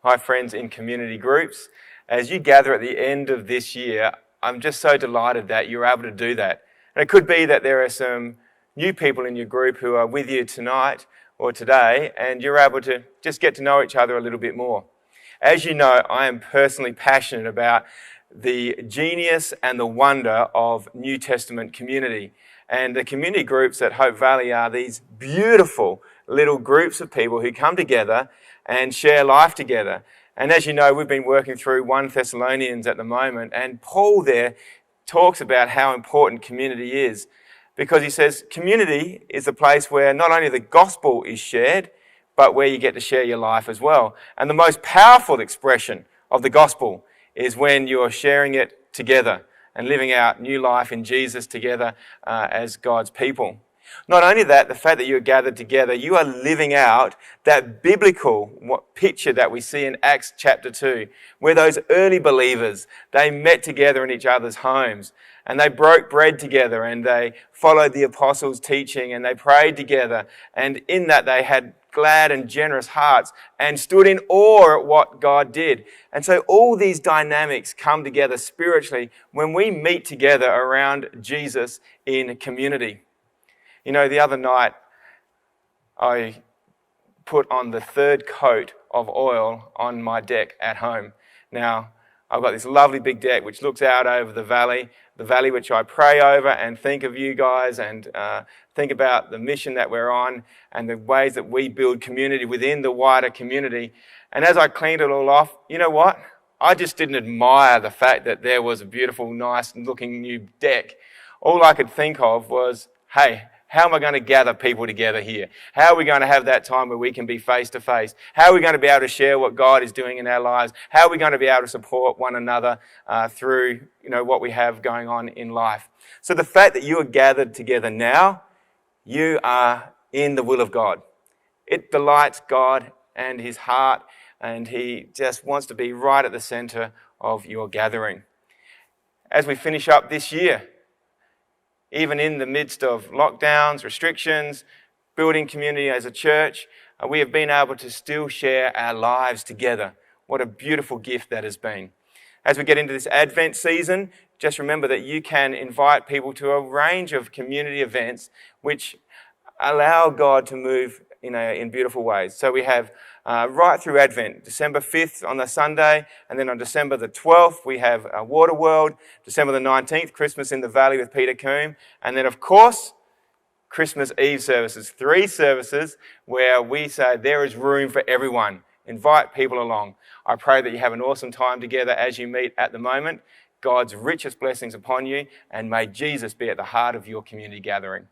Hi friends in community groups. As you gather at the end of this year, I'm just so delighted that you're able to do that. And it could be that there are some new people in your group who are with you tonight or today, and you're able to just get to know each other a little bit more. As you know, I am personally passionate about the genius and the wonder of New Testament community. And the community groups at Hope Valley are these beautiful little groups of people who come together and share life together. And as you know, we've been working through 1 Thessalonians at the moment, and Paul there talks about how important community is, because he says community is a place where not only the gospel is shared, but where you get to share your life as well. And the most powerful expression of the gospel is when you're sharing it together and living out new life in Jesus together as God's people. Not only that, the fact that you're gathered together, you are living out that biblical picture that we see in Acts chapter 2, where those early believers, they met together in each other's homes and they broke bread together and they followed the apostles' teaching and they prayed together. And in that they had glad and generous hearts and stood in awe at what God did. And so all these dynamics come together spiritually when we meet together around Jesus in community. You know, the other night I put on the 3rd coat of oil on my deck at home. Now, I've got this lovely big deck which looks out over the valley which I pray over and think of you guys and think about the mission that we're on and the ways that we build community within the wider community. And as I cleaned it all off, you know what? I just didn't admire the fact that there was a beautiful, nice looking new deck. All I could think of was, hey, how am I going to gather people together here? How are we going to have that time where we can be face to face? How are we going to be able to share what God is doing in our lives? How are we going to be able to support one another through, what we have going on in life? So the fact that you are gathered together now, you are in the will of God. It delights God and his heart, and he just wants to be right at the center of your gathering. As we finish up this year, even in the midst of lockdowns, restrictions, building community as a church, we have been able to still share our lives together. What a beautiful gift that has been. As we get into this Advent season, just remember that you can invite people to a range of community events which allow God to move in beautiful ways. So we have right through Advent, December 5th on the Sunday, and then on December the 12th, we have Waterworld, December the 19th, Christmas in the Valley with Peter Coombe, and then of course, Christmas Eve services, 3 services where we say there is room for everyone. Invite people along. I pray that you have an awesome time together as you meet at the moment. God's richest blessings upon you, and may Jesus be at the heart of your community gathering.